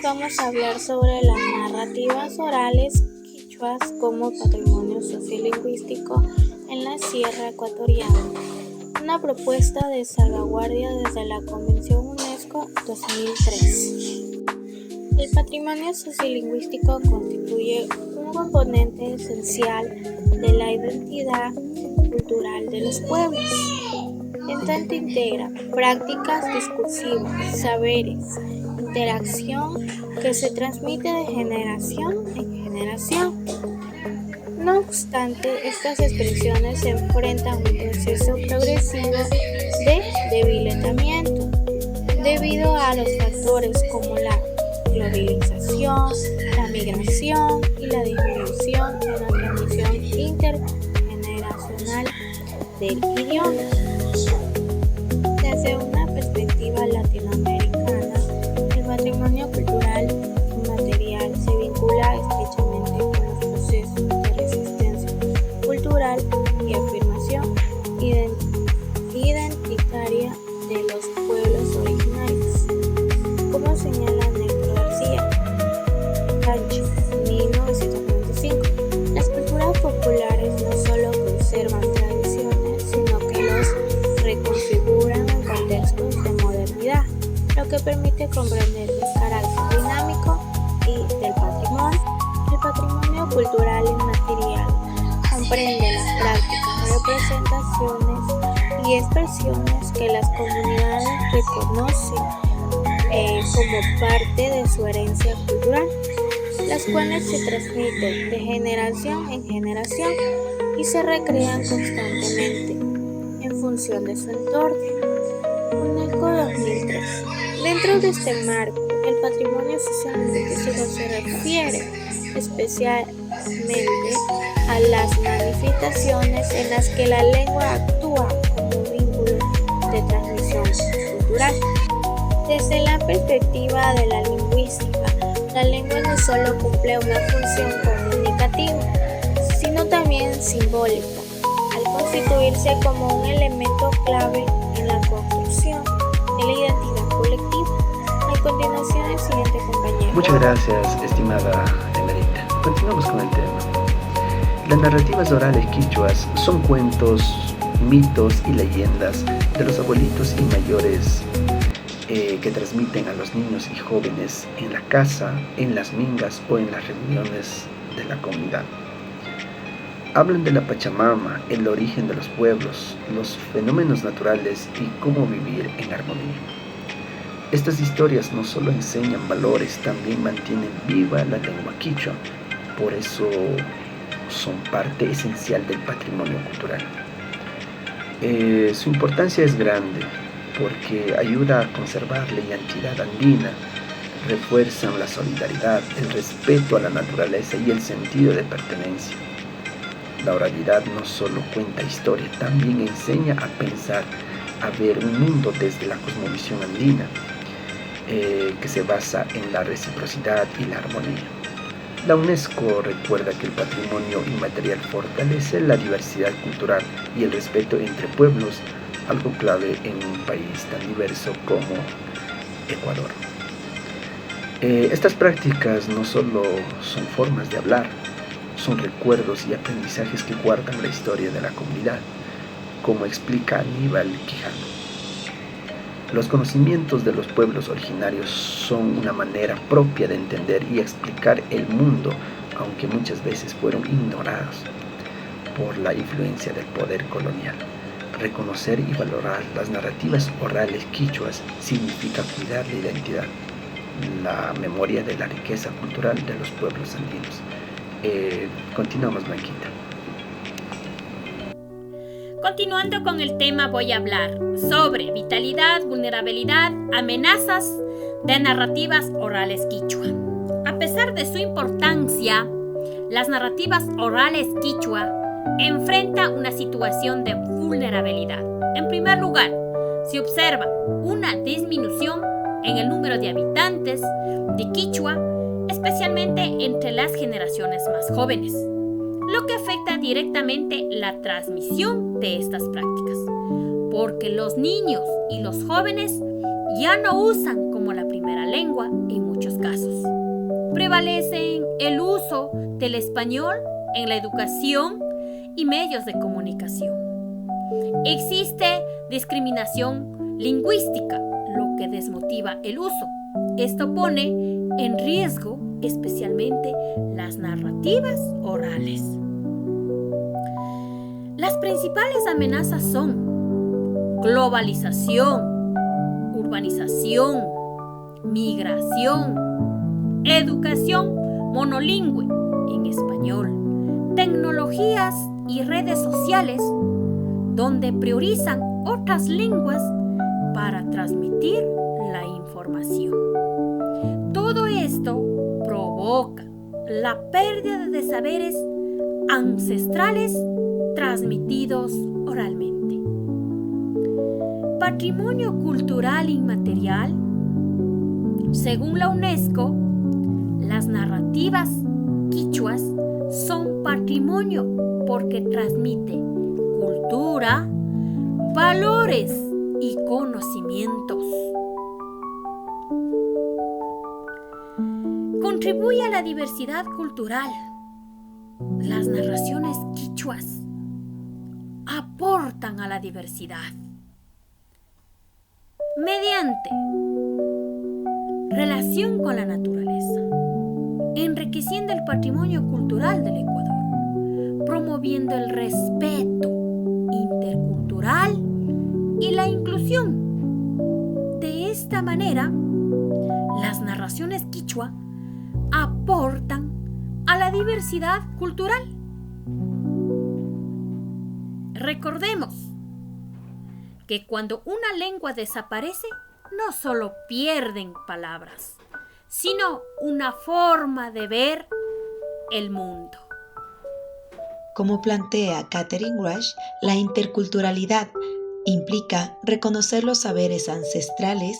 vamos a hablar sobre las narrativas orales quichuas como patrimonio sociolingüístico en la Sierra Ecuatoriana, una propuesta de salvaguardia desde la Convención UNESCO 2003. El patrimonio sociolingüístico constituye un componente esencial de la identidad cultural de los pueblos, en tanto integra prácticas discursivas, saberes, interacción que se transmite de generación en generación. No obstante, estas expresiones se enfrentan a un proceso progresivo de debilitamiento debido a los factores como la globalización, la migración y la disminución en la transmisión intergeneracional del idioma. Desde una perspectiva latinoamericana, el patrimonio cultural inmaterial se vincula estrechamente con los procesos de resistencia cultural y afirmación identitaria de los pueblos originarios, como señala Néstor García Cancho, 1995. Las culturas populares no solo conservan tradiciones, sino que los reconfiguran en contextos de modernidad, lo que permite comprender el carácter dinámico del patrimonio. El patrimonio cultural inmaterial comprende las prácticas, representaciones y expresiones que las comunidades reconocen como parte de su herencia cultural, las cuales se transmiten de generación en generación y se recrean constantemente en función de su entorno. UNESCO 2003. Dentro de este marco, el patrimonio sociolingüístico se refiere especialmente a las manifestaciones en las que la lengua actúa como vínculo de transmisión cultural. Desde la perspectiva de la lingüística, la lengua no solo cumple una función comunicativa, sino también simbólica, al constituirse como un elemento clave en la construcción de la identidad colectiva. A continuación, el siguiente compañero. Muchas gracias, estimada Emerita. Continuamos con el tema. Las narrativas orales quichuas son cuentos, mitos y leyendas de los abuelitos y mayores que transmiten a los niños y jóvenes en la casa, en las mingas o en las reuniones de la comunidad. Hablan de la Pachamama, el origen de los pueblos, los fenómenos naturales y cómo vivir en armonía. Estas historias no solo enseñan valores, también mantienen viva la lengua quichua, por eso son parte esencial del patrimonio cultural. Su importancia es grande porque ayuda a conservar la identidad andina, refuerzan la solidaridad, el respeto a la naturaleza y el sentido de pertenencia. La oralidad no solo cuenta historia, también enseña a pensar, a ver un mundo desde la cosmovisión andina, que se basa en la reciprocidad y la armonía. La UNESCO recuerda que el patrimonio inmaterial fortalece la diversidad cultural y el respeto entre pueblos, algo clave en un país tan diverso como Ecuador. Estas prácticas no solo son formas de hablar, son recuerdos y aprendizajes que guardan la historia de la comunidad, como explica Aníbal Quijano. Los conocimientos de los pueblos originarios son una manera propia de entender y explicar el mundo, aunque muchas veces fueron ignorados por la influencia del poder colonial. Reconocer y valorar las narrativas orales quichuas significa cuidar la identidad, la memoria de la riqueza cultural de los pueblos andinos. Continuamos, Blanquita. Continuando con el tema, voy a hablar sobre vitalidad, vulnerabilidad, amenazas de narrativas orales quichua. A pesar de su importancia, las narrativas orales quichua enfrentan una situación de vulnerabilidad. En primer lugar, se observa una disminución en el número de habitantes de quichua, especialmente entre las generaciones más jóvenes, lo que afecta directamente la transmisión de estas prácticas, porque los niños y los jóvenes ya no usan como la primera lengua en muchos casos. Prevalecen el uso del español en la educación y medios de comunicación. Existe discriminación lingüística, lo que desmotiva el uso. Esto pone en riesgo especialmente las narrativas orales. Las principales amenazas son globalización, urbanización, migración, educación monolingüe en español, tecnologías y redes sociales donde priorizan otras lenguas para transmitir la información. Todo esto provoca la pérdida de saberes ancestrales transmitidos oralmente. Patrimonio cultural inmaterial. Según la UNESCO, las narrativas quichuas son patrimonio porque transmite cultura, valores y conocimientos. Contribuye a la diversidad cultural. Las narraciones quichuas aportan a la diversidad mediante relación con la naturaleza, enriqueciendo el patrimonio cultural del Ecuador, promoviendo el respeto intercultural y la inclusión. De esta manera, las narraciones quichua aportan a la diversidad cultural. Recordemos que cuando una lengua desaparece, no solo pierden palabras, sino una forma de ver el mundo. Como plantea Katherine Rush, la interculturalidad implica reconocer los saberes ancestrales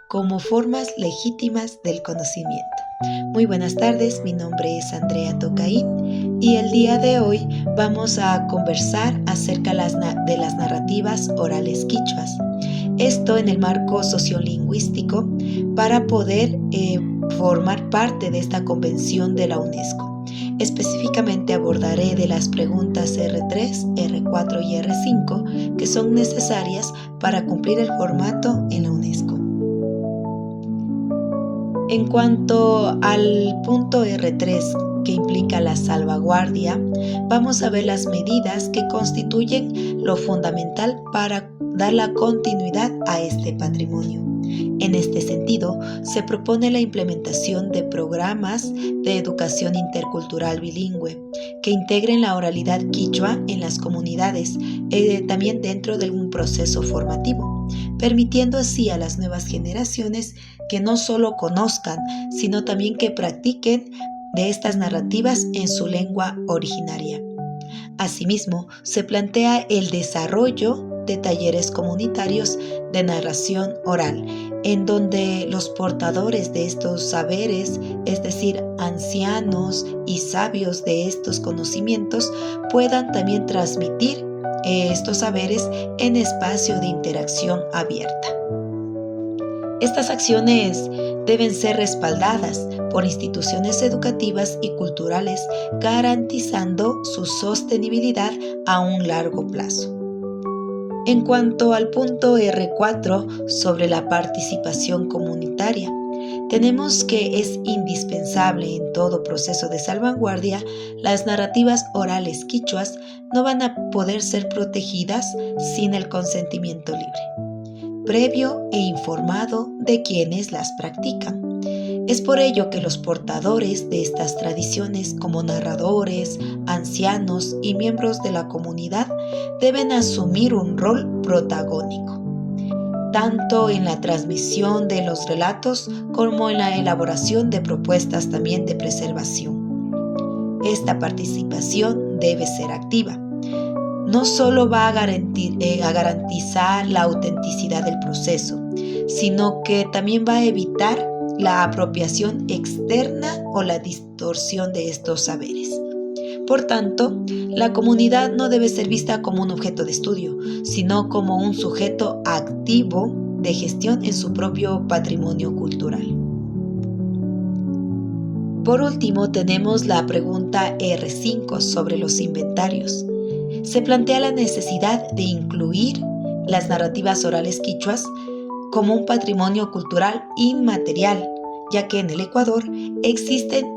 como formas legítimas del conocimiento. Muy buenas tardes, mi nombre es Andrea Tocaín y el día de hoy vamos a conversar acerca de las narrativas orales quichuas. Esto en el marco sociolingüístico para poder formar parte de esta convención de la UNESCO. Específicamente abordaré de las preguntas R3, R4 y R5 que son necesarias para cumplir el formato en la UNESCO. En cuanto al punto R3, que implica la salvaguardia, vamos a ver las medidas que constituyen lo fundamental para dar la continuidad a este patrimonio. En este sentido, se propone la implementación de programas de educación intercultural bilingüe que integren la oralidad quichua en las comunidades, también dentro de un proceso formativo, permitiendo así a las nuevas generaciones que no solo conozcan, sino también que practiquen de estas narrativas en su lengua originaria. Asimismo, se plantea el desarrollo de talleres comunitarios de narración oral, en donde los portadores de estos saberes, es decir, ancianos y sabios de estos conocimientos, puedan también transmitir estos saberes en espacio de interacción abierta. Estas acciones deben ser respaldadas por instituciones educativas y culturales, garantizando su sostenibilidad a un largo plazo. En cuanto al punto R4 sobre la participación comunitaria, tenemos que es indispensable en todo proceso de salvaguardia. Las narrativas orales quichuas no van a poder ser protegidas sin el consentimiento libre, previo e informado de quienes las practican. Es por ello que los portadores de estas tradiciones, como narradores, ancianos y miembros de la comunidad, deben asumir un rol protagónico, tanto en la transmisión de los relatos como en la elaboración de propuestas también de preservación. Esta participación debe ser activa. No solo va a garantizar la autenticidad del proceso, sino que también va a evitar la apropiación externa o la distorsión de estos saberes. Por tanto, la comunidad no debe ser vista como un objeto de estudio, sino como un sujeto activo de gestión en su propio patrimonio cultural. Por último, tenemos la pregunta R5 sobre los inventarios. Se plantea la necesidad de incluir las narrativas orales quichuas como un patrimonio cultural inmaterial, ya que en el Ecuador existen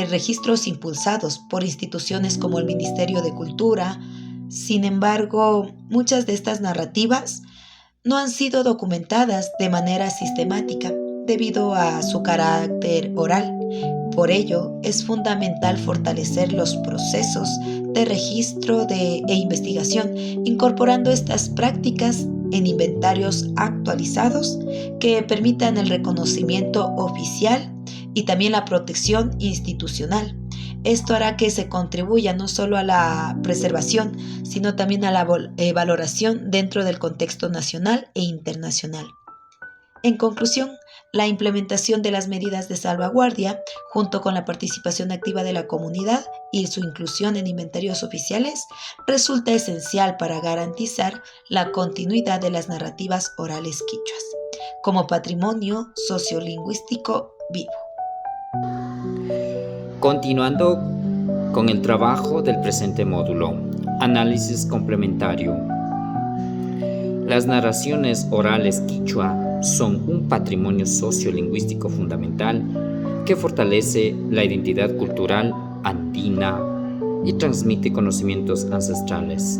registros impulsados por instituciones como el Ministerio de Cultura. Sin embargo, muchas de estas narrativas no han sido documentadas de manera sistemática debido a su carácter oral. Por ello, es fundamental fortalecer los procesos de registro e investigación, incorporando estas prácticas en inventarios actualizados que permitan el reconocimiento oficial y también la protección institucional. Esto hará que se contribuya no solo a la preservación, sino también a la valoración dentro del contexto nacional e internacional. En conclusión, la implementación de las medidas de salvaguardia, junto con la participación activa de la comunidad y su inclusión en inventarios oficiales, resulta esencial para garantizar la continuidad de las narrativas orales quichuas, como patrimonio sociolingüístico vivo. Continuando con el trabajo del presente módulo, análisis complementario. Las narraciones orales quichua son un patrimonio sociolingüístico fundamental que fortalece la identidad cultural andina y transmite conocimientos ancestrales.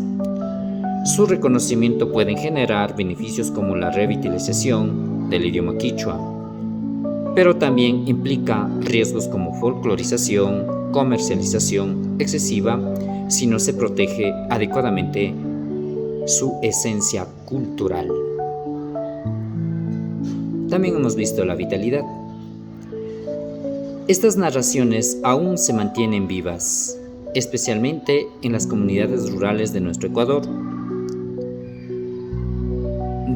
Su reconocimiento puede generar beneficios como la revitalización del idioma quichua, pero también implica riesgos como folclorización, comercialización excesiva si no se protege adecuadamente su esencia cultural. También hemos visto la vitalidad. Estas narraciones aún se mantienen vivas, especialmente en las comunidades rurales de nuestro Ecuador,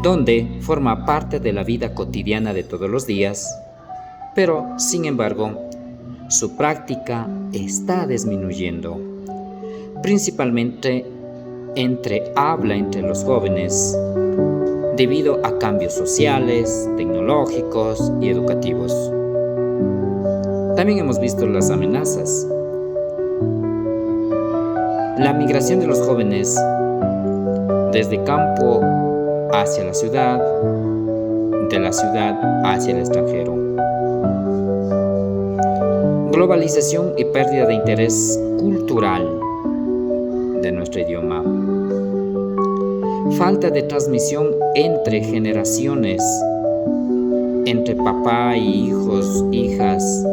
donde forma parte de la vida cotidiana de todos los días, pero, sin embargo, su práctica está disminuyendo, principalmente habla entre los jóvenes, debido a cambios sociales, tecnológicos y educativos. También hemos visto las amenazas. La migración de los jóvenes desde campo hacia la ciudad, de la ciudad hacia el extranjero. Globalización y pérdida de interés cultural de nuestro idioma. Falta de transmisión entre generaciones, entre papá y hijos, hijas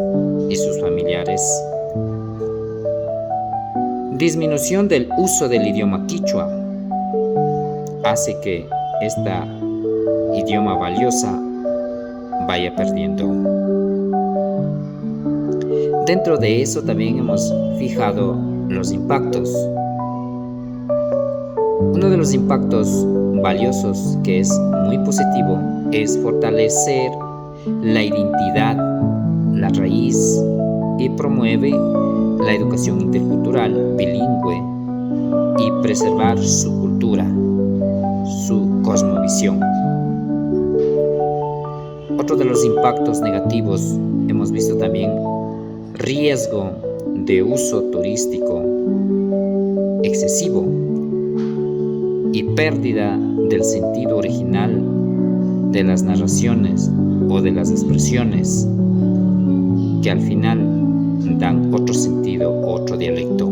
y sus familiares. Disminución del uso del idioma quichua hace que esta idioma valiosa vaya perdiendo. Dentro de eso también hemos fijado los impactos. Uno de los impactos valiosos que es muy positivo es fortalecer la identidad, la raíz y promueve la educación intercultural bilingüe y preservar su cultura, su cosmovisión. Otro de los impactos negativos hemos visto también riesgo de uso turístico excesivo y pérdida del sentido original de las narraciones o de las expresiones que al final dan otro sentido, otro dialecto.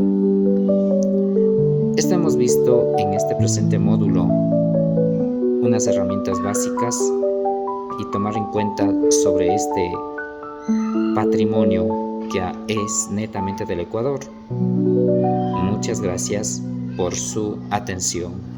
Esto hemos visto en este presente módulo, unas herramientas básicas y tomar en cuenta sobre este patrimonio que es netamente del Ecuador. Muchas gracias por su atención.